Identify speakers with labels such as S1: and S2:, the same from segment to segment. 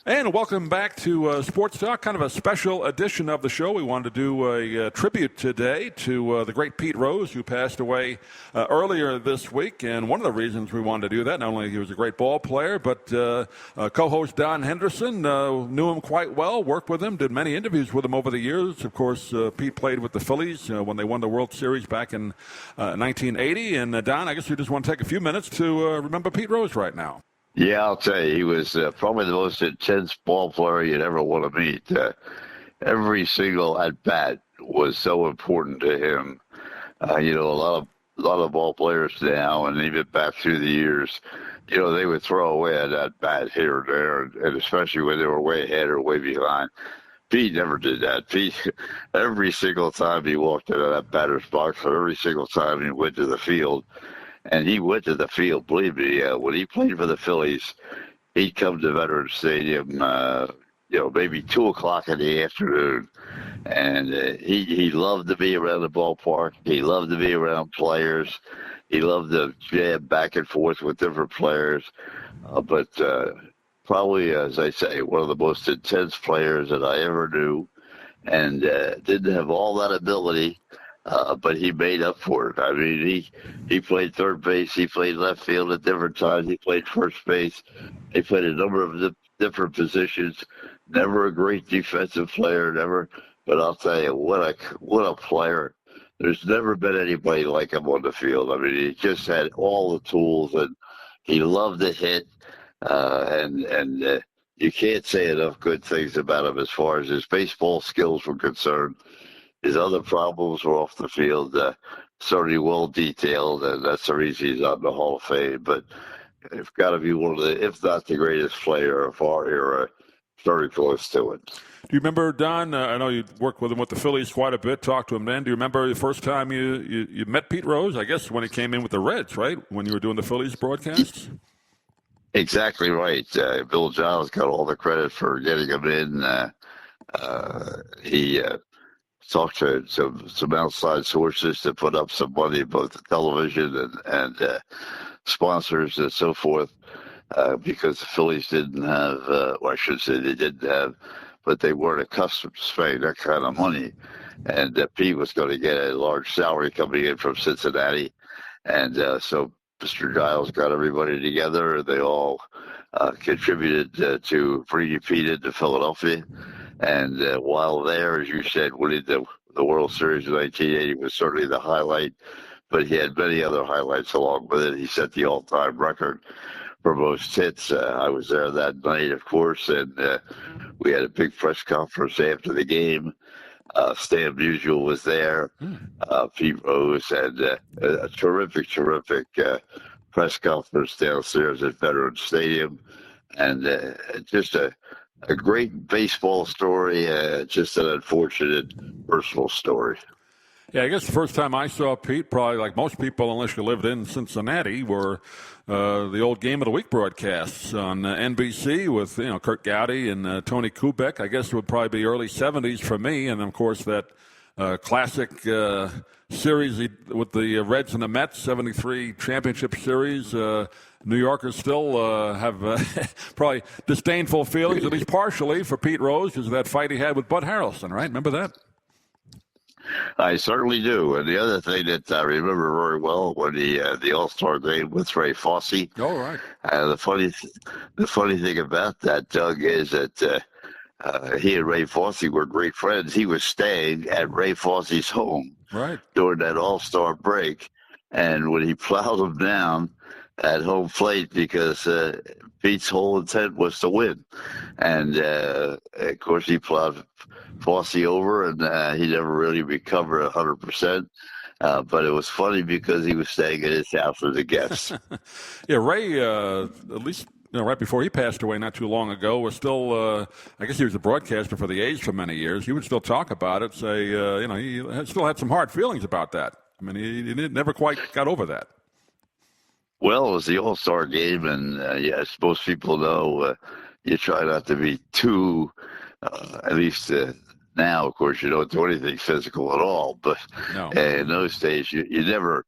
S1: And welcome back to Sports Talk, kind of a special edition of the show. We wanted to do a tribute today to the great Pete Rose, who passed away earlier this week. And one of the reasons we wanted to do that, not only he was a great ball player, but co-host Don Henderson knew him quite well, worked with him, did many interviews with him over the years. Of course, Pete played with the Phillies when they won the World Series back in 1980. And Don, I guess we just want to take a few minutes to remember Pete Rose right now.
S2: Yeah, I'll tell you, he was probably the most intense ball player you'd ever want to meet. Every single at-bat was so important to him. A lot of ball players now, and even back through the years, they would throw away an at-bat here or there, and especially when they were way ahead or way behind. Pete never did that. Pete, every single time he walked into that batter's box, or every single time he went to the field, and he went to the field, believe me, when he played for the Phillies, he'd come to Veterans Stadium, maybe 2 o'clock in the afternoon. And he loved to be around the ballpark. He loved to be around players. He loved to jab back and forth with different players. But probably, as I say, one of the most intense players that I ever knew, and didn't have all that ability. But he made up for it. I mean, he played third base. He played left field at different times. He played first base. He played a number of different positions. Never a great defensive player, never. But I'll tell you, what a player. There's never been anybody like him on the field. I mean, he just had all the tools, and he loved to hit. And you can't say enough good things about him as far as his baseball skills were concerned. His other problems were off the field, certainly well detailed, and that's the reason he's not in the Hall of Fame. But it's got to be one of the, if not the greatest player of our era, very close to it.
S1: Do you remember, Don? I know you worked with him with the Phillies quite a bit, talked to him then. Do you remember the first time you met Pete Rose? I guess when he came in with the Reds, right? When you were doing the Phillies broadcasts?
S2: Exactly right. Bill Giles got all the credit for getting him in. He talked to some outside sources to put up some money, both television and sponsors and so forth, because the Phillies didn't have, or I should say they didn't have, but they weren't accustomed to spending that kind of money. And Pete was going to get a large salary coming in from Cincinnati. And so Mr. Giles got everybody together, and they all contributed to bringing Pete into Philadelphia. And while there, as you said, winning the World Series in 1980 was certainly the highlight, but he had many other highlights along with it. He set the all-time record for most hits. I was there that night, of course, and we had a big press conference after the game. Stan Musial was there, Pete Rose, and a terrific press conference downstairs at Veterans Stadium, and just a great baseball story, just an unfortunate personal story.
S1: Yeah, I guess the first time I saw Pete, probably like most people, unless you lived in Cincinnati, were the old Game of the Week broadcasts on NBC with Kurt Gowdy and Tony Kubek. I guess it would probably be early 70s for me, and of course that classic series with the Reds and the Mets, 73 championship series. New Yorkers still have probably disdainful feelings, at least partially, for Pete Rose because of that fight he had with Bud Harrelson, right? Remember that?
S2: I certainly do. And the other thing that I remember very well when the All-Star game with Ray Fosse.
S1: Oh, right.
S2: The funny thing about that, Doug, is that he and Ray Fosse were great friends. He was staying at Ray Fosse's home during that All-Star break. And when he plowed him down at home plate, because Pete's whole intent was to win. And, of course, he plowed Fosse over, and he never really recovered 100%. But it was funny because he was staying at his house as a guest.
S1: Yeah, Ray, at least right before he passed away not too long ago, was still, I guess he was a broadcaster for the A's for many years. He would still talk about it, say, he still had some hard feelings about that. I mean, he never quite got over that.
S2: Well, it was the All-Star game, and yes, most people know you try not to be too, at least now, of course, you don't do anything physical at all. But in those days, you never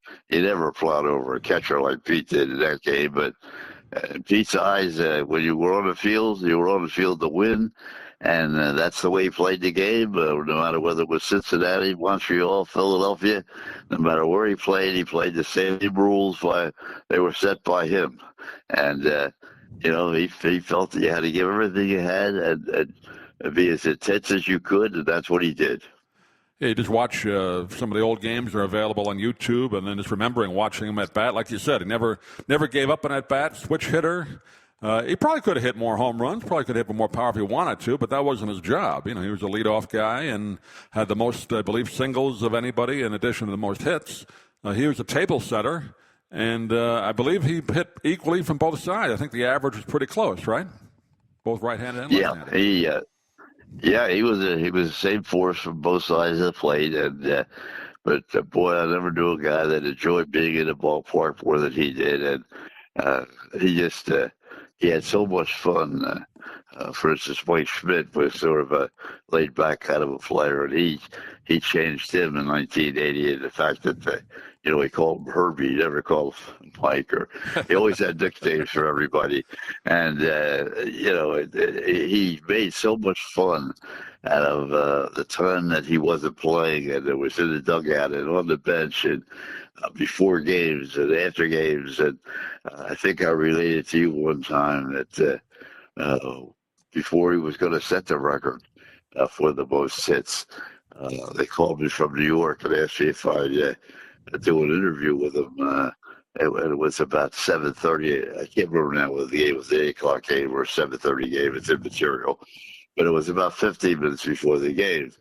S2: plowed over a catcher like Pete did in that game. But Pete's eyes, when you were on the field, you were on the field to win. And that's the way he played the game, no matter whether it was Cincinnati, Montreal, Philadelphia. No matter where he played the same rules. They were set by him. And, he felt that you had to give everything you had and be as intense as you could, and that's what he did.
S1: Yeah, you just watch some of the old games that are available on YouTube, and then just remembering watching him at bat. Like you said, he never gave up on at bat, switch hitter. He probably could have hit more home runs, probably could have hit more power if he wanted to, but that wasn't his job. He was a leadoff guy and had the most, I believe, singles of anybody in addition to the most hits. He was a table setter, and I believe he hit equally from both sides. I think the average was pretty close, right? Both right-handed and left-handed.
S2: He was the same force from both sides of the plate, and boy, I never knew a guy that enjoyed being in the ballpark more than he did, and he had so much fun. For instance, Mike Schmidt was sort of a laid-back kind of a player, and he changed him in 1980. And the fact that he called him Herbie, he never called him Mike, or he always had nicknames for everybody. And he made so much fun out of the time that he wasn't playing, and it was in the dugout and on the bench and before games and after games. And I think I related to you one time that before he was going to set the record for the most hits, they called me from New York and asked me if I'd do an interview with him. It was about 7:30. I can't remember now whether the game was the 8 o'clock game or 7:30 game. It's immaterial. But it was about 15 minutes before the game.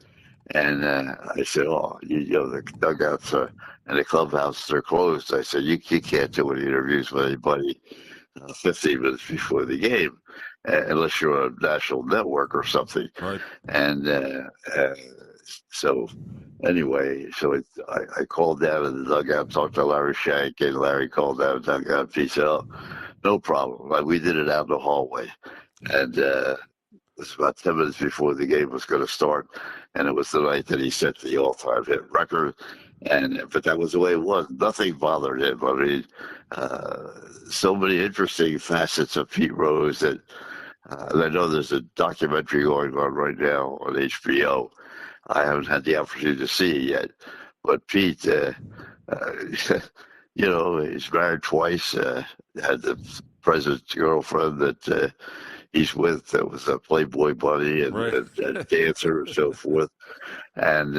S2: And I said, the dugouts and the clubhouse are closed. I said, you can't do any interviews with anybody 15 minutes before the game unless you're on a national network or something.
S1: Right.
S2: And so anyway, I called down to the dugout, talked to Larry Shank, and Larry called down the dugout. He said, no problem. We did it out in the hallway. And it was about 10 minutes before the game was going to start, and it was the night that he set the all-time hit record. But that was the way it was. Nothing bothered him. I mean, so many interesting facets of Pete Rose that and I know there's a documentary going on right now on HBO. I haven't had the opportunity to see it yet. But Pete, he's married twice, had the president's girlfriend that he's with that was a Playboy bunny and,
S1: right.
S2: and a dancer and so forth. And,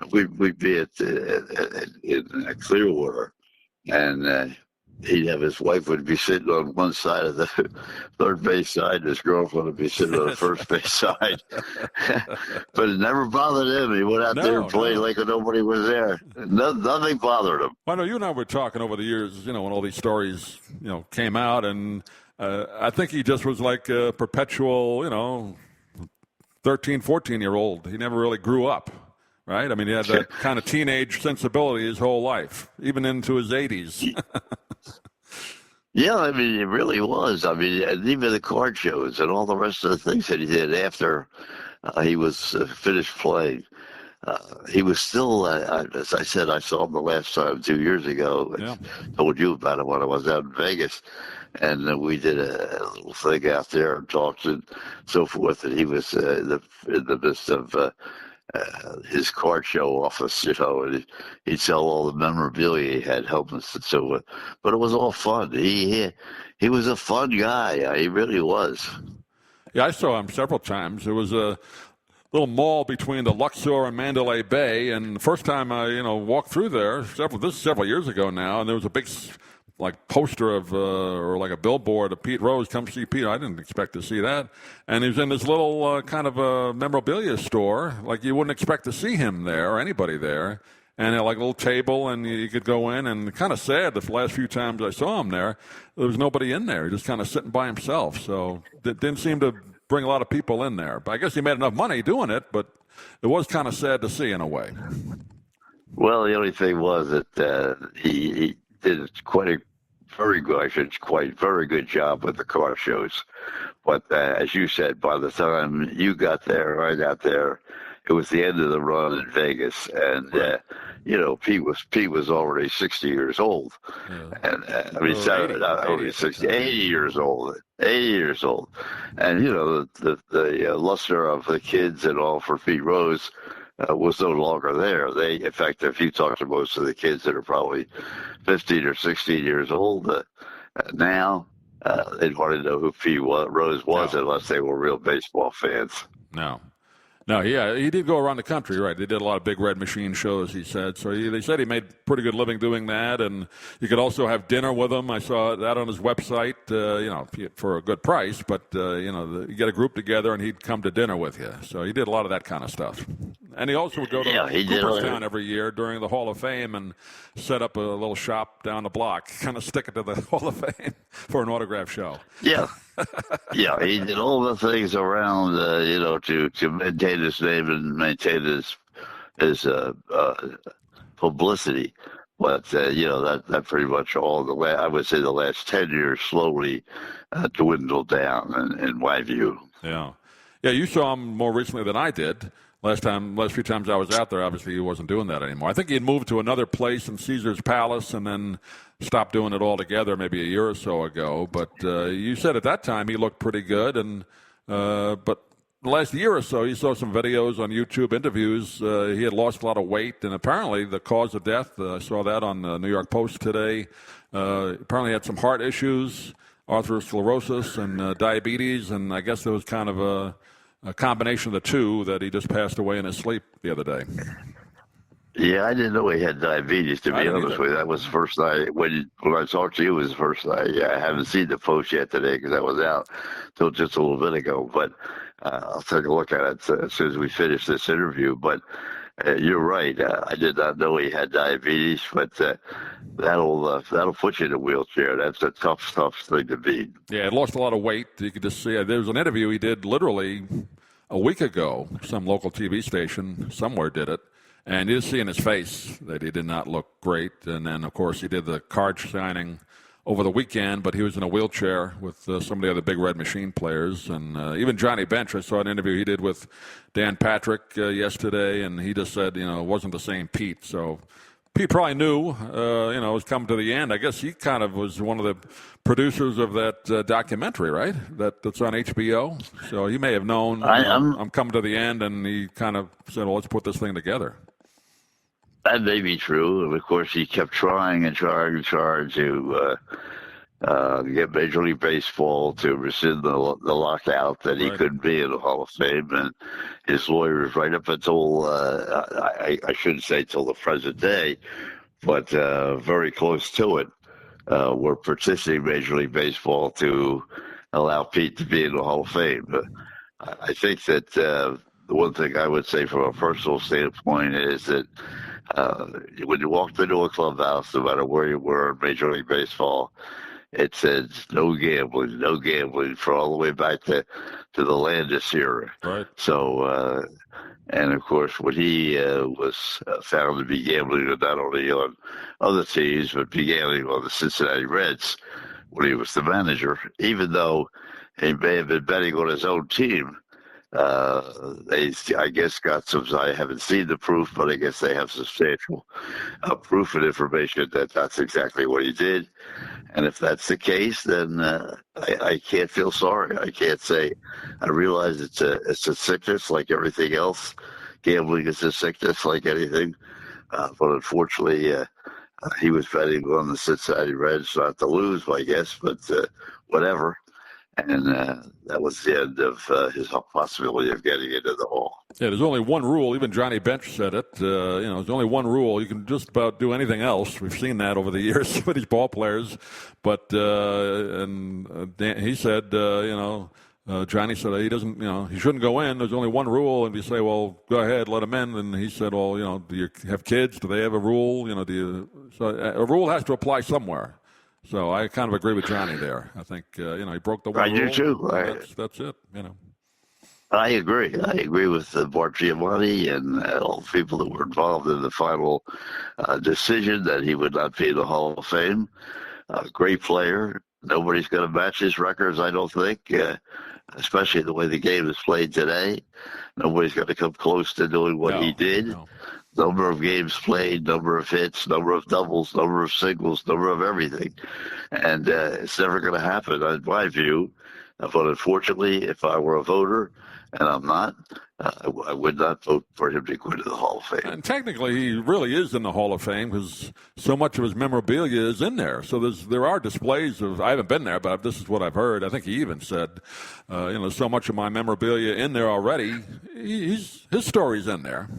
S2: we'd be in Clearwater, and he'd have his wife would be sitting on one side of the third base side, and his girlfriend would be sitting on the first base side. But it never bothered him. He went out there and played like nobody was there. Nothing bothered him.
S1: Well, I know you and I were talking over the years, when all these stories, came out, and I think he just was like a perpetual, 13, 14-year-old. He never really grew up, right? I mean, he had that kind of teenage sensibility his whole life, even into his 80s.
S2: Yeah, I mean, it really was. I mean, and even the card shows and all the rest of the things that he did after he was finished playing. He was still, as I said, I saw him the last time 2 years ago.
S1: Yeah.
S2: I told you about it when I was out in Vegas. And we did a little thing out there and talked and so forth. And he was in the midst of his card show office, and he'd sell all the memorabilia he had, helmets and so forth. But it was all fun. He was a fun guy. He really was.
S1: Yeah, I saw him several times. There was a little mall between the Luxor and Mandalay Bay, and the first time I walked through there, this is several years ago now, and there was a big poster of or like a billboard of Pete Rose, come see Pete. I didn't expect to see that. And he was in this little kind of a memorabilia store, like you wouldn't expect to see him there or anybody there. And a little table, and you could go in. And kind of sad, the last few times I saw him there was nobody in there. He was just kind of sitting by himself. So it didn't seem to bring a lot of people in there. But I guess he made enough money doing it, but it was kind of sad to see in a way.
S2: Well, the only thing was that he did very good job with the car shows. But as you said, by the time you got there, I got there, it was the end of the run in Vegas, and
S1: Right.
S2: Pete was already 60 years old,
S1: Yeah.
S2: and I mean,
S1: Or 80,
S2: not
S1: 80
S2: only
S1: at that
S2: 60,
S1: time.
S2: 80 years old, 80 years old, and the luster of the kids and all for Pete Rose was no longer there. In fact, if you talk to most of the kids that are probably 15 or 16 years old now, they'd hardly know who Rose was
S1: No,
S2: unless they were real baseball fans.
S1: no. No, yeah, he did go around the country, right? They did a lot of big red machine shows, he said. So they said he made pretty good living doing that, and you could also have dinner with him. I saw that on his website, for a good price. But you get a group together, and he'd come to dinner with you. So he did a lot of that kind of stuff. And he also would go to
S2: Yeah, he did.
S1: Cooperstown every year during the Hall of Fame and set up a little shop down the block, kind of stick it to the Hall of Fame for an autograph show.
S2: Yeah. Yeah, he did all the things around, to maintain his name and maintain his publicity. But that pretty much I would say the last 10 years slowly dwindled down in my view.
S1: Yeah. Yeah, you saw him more recently than I did. Last few times I was out there, obviously he wasn't doing that anymore. I think he had moved to another place in Caesar's Palace and then stopped doing it altogether maybe a year or so ago. But you said at that time he looked pretty good. But the last year or so, you saw some videos on YouTube, interviews. He had lost a lot of weight, and apparently the cause of death, I saw that on the New York Post today, apparently had some heart issues, atherosclerosis and diabetes, and I guess there was kind of a combination of the two that he just passed away in his sleep the other day.
S2: Yeah, I didn't know he had diabetes, to be honest with you. That was the first night, when I talked to you, was the first night. Yeah, I haven't seen the post yet today because I was out till just a little bit ago. But I'll take a look at it as soon as we finish this interview. But you're right. I did not know he had diabetes, but that'll put you in a wheelchair. That's a tough thing to beat.
S1: Yeah, he lost a lot of weight. You could just see there was an interview he did literally a week ago. Some local TV station somewhere did it. And you just see in his face that he did not look great. And then, of course, he did the card signing over the weekend, but he was in a wheelchair with some of the other big red machine players. And even Johnny Bench, I saw an interview he did with Dan Patrick yesterday, and he just said, it wasn't the same Pete. So Pete probably knew, it was coming to the end. I guess he kind of was one of the producers of that documentary, right? That's on HBO. So he may have known I'm coming to the end, and he kind of said, well, let's put this thing together.
S2: That may be true. And of course, he kept trying to get Major League Baseball to rescind the lockout that he couldn't be in the Hall of Fame. And his lawyers, right up until, I shouldn't say till the present day, but very close to it, were petitioning Major League Baseball to allow Pete to be in the Hall of Fame. But I think that the one thing I would say from a personal standpoint is that when you walked into a clubhouse, no matter where you were in Major League Baseball, it said no gambling for all the way back to the Landis era.
S1: Right.
S2: So, and of course, when he was found to be gambling not only on other teams, but be gambling on the Cincinnati Reds when he was the manager, even though he may have been betting on his own team. They, I guess, got some. I haven't seen the proof, but I guess they have substantial proof and information that that's exactly what he did. And if that's the case, then I can't feel sorry. I can't say. I realize it's a sickness like everything else. Gambling is a sickness like anything, but unfortunately, he was betting on the Cincinnati Reds not to lose, I guess, but whatever. And that was the end of his possibility of getting into the Hall.
S1: Yeah, there's only one rule. Even Johnny Bench said it. There's only one rule. You can just about do anything else. We've seen that over the years with these ball players. But he said, Johnny said he doesn't, he shouldn't go in. There's only one rule. And you say, well, go ahead, let him in. And he said, well, do you have kids? Do they have a rule? So a rule has to apply somewhere. So I kind of agree with Johnny there. I think he broke the one rule.
S2: I do too.
S1: That's it.
S2: I agree. I agree with Bart Giamatti and all the people that were involved in the final decision that he would not be in the Hall of Fame. Great player, Nobody's going to match his records, I don't think, especially the way the game is played today. Nobody's going to come close to doing what he did.
S1: No.
S2: Number of games played, number of hits, number of doubles, number of singles, number of everything. And it's never going to happen, in my view. But unfortunately, if I were a voter, and I'm not, I would not vote for him to go into the Hall of Fame.
S1: And technically, he really is in the Hall of Fame because so much of his memorabilia is in there. So there are displays of. I haven't been there, but this is what I've heard. I think he even said, so much of my memorabilia in there already. His story's in there.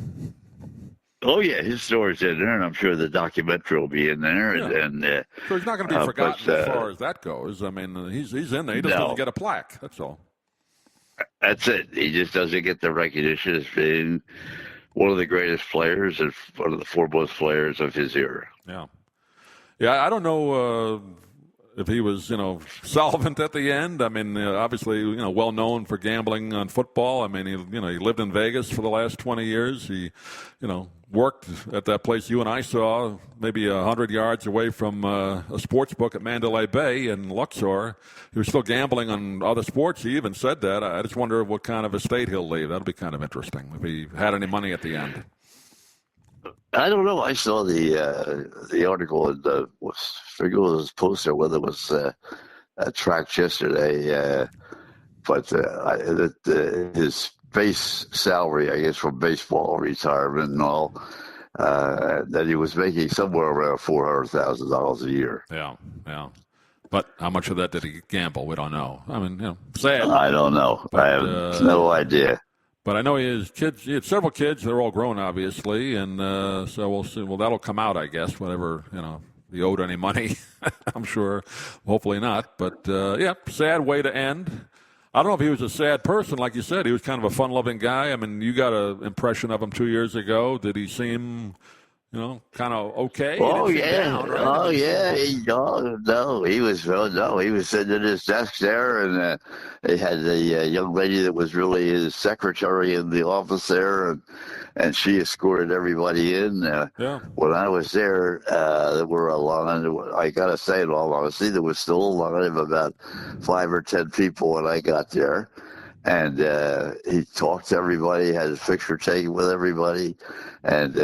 S2: Oh yeah, his story's in there, and I'm sure the documentary will be in there.
S1: Yeah.
S2: And
S1: so he's not going to be forgotten as far as that goes. I mean, he's in there. He just doesn't get a plaque. That's all.
S2: That's it. He just doesn't get the recognition as being one of the greatest players and one of the foremost players of his era.
S1: Yeah. Yeah, I don't know if he was, solvent at the end. I mean, obviously, well known for gambling on football. I mean, he lived in Vegas for the last 20 years. He, worked at that place you and I saw, maybe 100 yards away from a sports book at Mandalay Bay in Luxor. He was still gambling on other sports. He even said that. I just wonder what kind of estate he'll leave. That'll be kind of interesting if he had any money at the end.
S2: I don't know. I saw the article in the figure was posted, whether it was tracked yesterday, but his base salary, I guess, from baseball retirement and all, that he was making somewhere around $400,000 a year.
S1: Yeah. But how much of that did he gamble? We don't know. I mean, sad.
S2: I don't know. But, I have no idea.
S1: But I know he had several kids. They're all grown, obviously, and so we'll see. Well, that'll come out, I guess, whatever, he owed any money. I'm sure. Hopefully not. But, sad way to end. I don't know if he was a sad person. Like you said, he was kind of a fun-loving guy. I mean, you got an impression of him 2 years ago. Did he seem, kind of okay?
S2: Oh, yeah.
S1: Down, right?
S2: Oh, yeah. He was sitting at his desk there, and they had the young lady that was really his secretary in the office there, and she escorted everybody in. When I was there were a line. I got to say, in all honesty, there was still a line of about 5 or 10 people when I got there. And he talked to everybody, had his picture taken with everybody, and,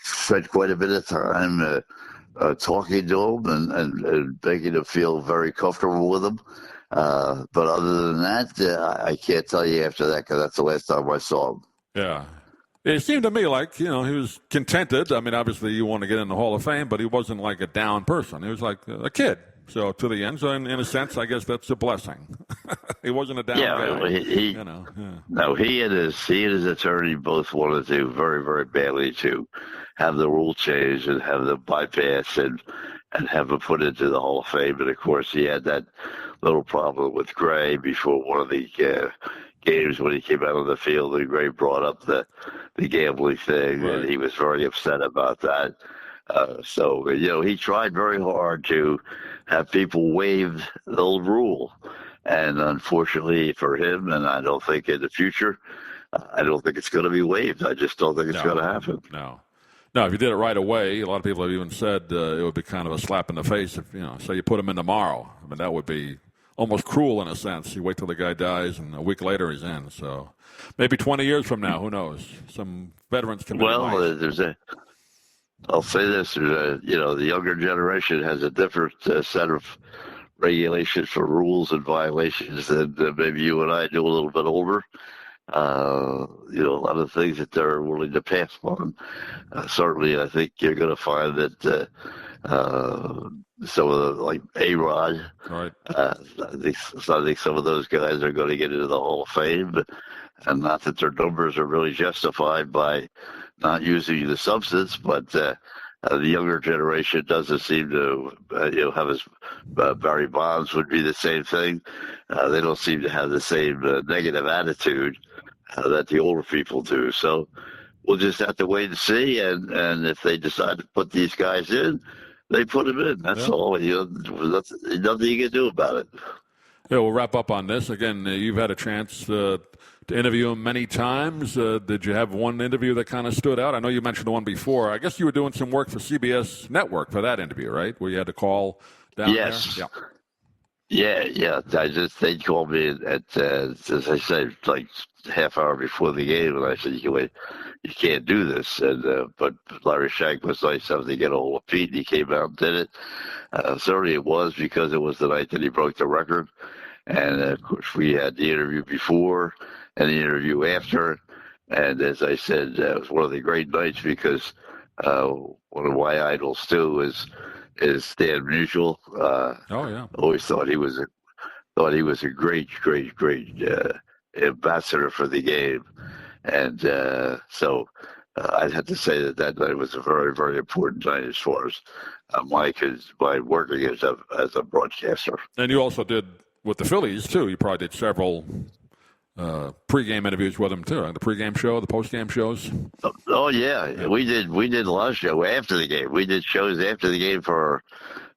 S2: spent quite a bit of time talking to him and making him feel very comfortable with him. But other than that, I can't tell you after that because that's the last time I saw him.
S1: Yeah. It seemed to me like, he was contented. I mean, obviously you want to get in the Hall of Fame, but he wasn't like a down person. He was like a kid. So to the end, so in a sense, I guess that's a blessing. He wasn't a down guy.
S2: No, he and his attorney both wanted to very, very badly to have the rule changed and have them bypass and have him put into the Hall of Fame. And of course, he had that little problem with Gray before one of the games when he came out on the field, and Gray brought up the gambling thing, and he was very upset about that. So he tried very hard to have people waive the old rule. And unfortunately for him, and I don't think in the future, I don't think it's going to be waived. I just don't think it's going to happen.
S1: No, if you did it right away, a lot of people have even said it would be kind of a slap in the face if, say you put him in tomorrow. I mean, that would be almost cruel in a sense. You wait till the guy dies, and a week later he's in. So maybe 20 years from now, who knows? Some veterans can.
S2: I'll say this: the younger generation has a different set of regulations for rules and violations than maybe you and I do a little bit older. A lot of things that they're willing to pass on. Certainly, I think you're going to find that some of the, like A-Rod,
S1: right.
S2: I think some of those guys are going to get into the Hall of Fame, and not that their numbers are really justified by not using the substance, but the younger generation doesn't seem to, have as Barry Bonds would be the same thing. They don't seem to have the same negative attitude that the older people do. So we'll just have to wait and see. And if they decide to put these guys in, they put them in. That's all. That's nothing you can do about it.
S1: Yeah, we'll wrap up on this. Again, you've had a chance to to interview him many times. Did you have one interview that kind of stood out? I know you mentioned the one before. I guess you were doing some work for CBS Network for that interview, right? Where you had to call down
S2: Yes.
S1: there?
S2: Yeah. They called me at, as I said, like half hour before the game, and I said, you can't do this. And but Larry Shank was nice enough to get a hold of Pete, and he came out and did it. Certainly it was because it was the night that he broke the record. And, of course, we had the interview before and the interview after. And as I said, it was one of the great nights because one of my idols, too, is Stan Musial. Always thought he was a great ambassador for the game. And so I'd have to say that night was a very, very important night as far as my working as a broadcaster.
S1: And you also did with the Phillies, too. You probably did several pregame interviews with them, too. The pregame show, the postgame shows.
S2: Oh, yeah. We did a lot of shows after the game. We did shows after the game for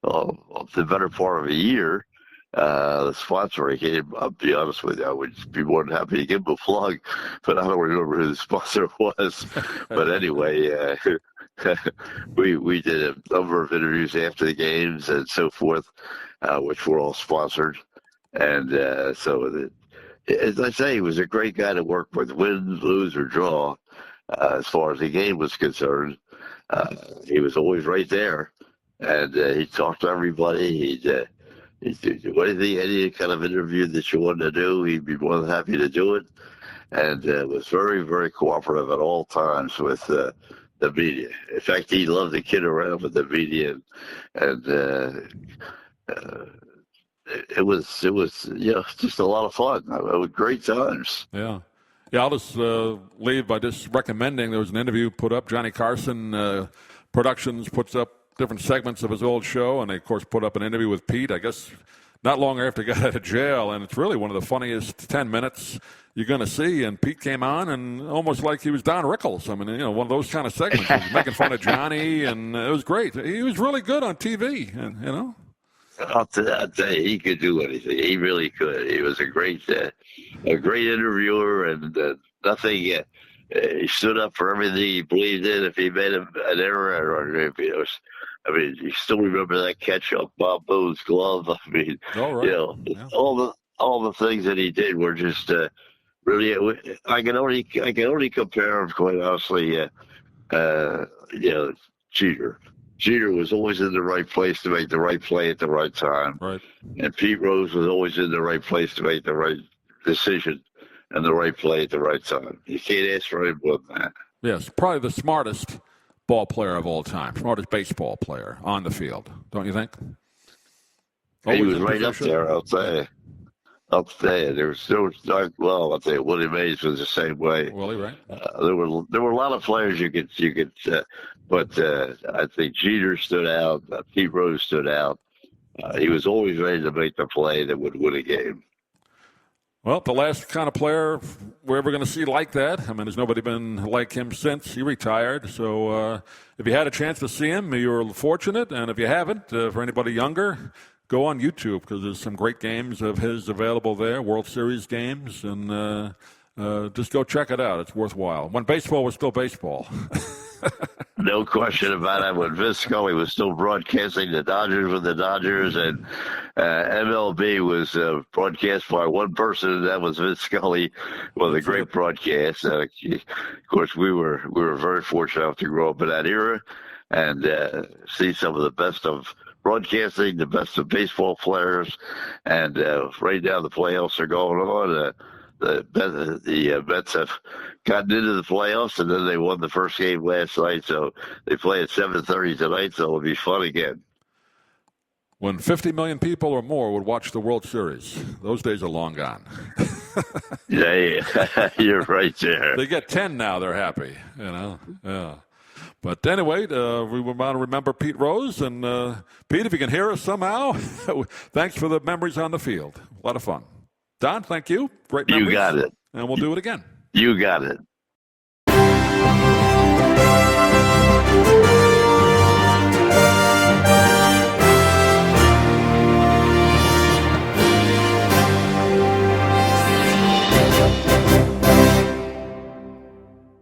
S2: the better part of a year. The sponsor I gave, I'll be honest with you, I would be more than happy to give him a plug, but I don't remember who the sponsor was. But anyway, we did a number of interviews after the games and so forth, which were all sponsored. And so, as I say, he was a great guy to work with, win, lose, or draw. As far as the game was concerned, he was always right there. And he talked to everybody. He'd do anything, any kind of interview that you wanted to do, he'd be more than happy to do it. And was very, very cooperative at all times with the media. In fact, he loved to kid around with the media, and it was just a lot of fun. It was great times.
S1: Yeah. I'll just leave by just recommending there was an interview put up. Johnny Carson Productions puts up different segments of his old show, and they, of course, put up an interview with Pete, I guess, not long after he got out of jail, and it's really one of the funniest 10 minutes you're going to see. And Pete came on, and almost like he was Don Rickles. I mean, one of those kind of segments. He was making fun of Johnny, and it was great. He was really good on TV, and.
S2: I'll tell you, he could do anything. He really could. He was a great interviewer, and nothing. He stood up for everything he believed in. If he made an error, or if he was, you still remember that catch up Bob Boone's glove. Right. All the things that he did were just really. I can only compare him, quite honestly. Jeter. Jeter was always in the right place to make the right play at the right time.
S1: Right.
S2: And Pete Rose was always in the right place to make the right decision and the right play at the right time. You can't ask for any more than that.
S1: Yes, probably the smartest ball player of all time, smartest baseball player on the field, don't you think?
S2: He was right up there, I'll tell you. I'll tell you, there was I'll tell you, Willie Mays was the same way.
S1: Willie, right?
S2: There were a lot of players you could, but I think Jeter stood out. Pete Rose stood out. He was always ready to make the play that would win a game.
S1: Well, the last kind of player we're ever going to see like that. I mean, there's nobody been like him since he retired. So if you had a chance to see him, you're fortunate. And if you haven't, for anybody younger, go on YouTube because there's some great games of his available there, World Series games, and just go check it out. It's worthwhile. When baseball was still baseball.
S2: No question about it. When Vince Scully was still broadcasting the Dodgers with the Dodgers, and MLB was broadcast by one person, and that was Vince Scully. Well, a great broadcast. Of course, we were very fortunate to grow up in that era and see some of the best of broadcasting, the best of baseball players, and right now the playoffs are going on. The Mets have gotten into the playoffs, and then they won the first game last night, so they play at 7:30 tonight, so it'll be fun again.
S1: When 50 million people or more would watch the World Series, those days are long gone.
S2: Yeah, you're right there.
S1: They get 10 now, they're happy, Yeah. But anyway, we want to remember Pete Rose. And, Pete, if you can hear us somehow, thanks for the memories on the field. A lot of fun. Don, thank you. Great memories.
S2: You got it.
S1: And we'll do it again.
S2: You got it.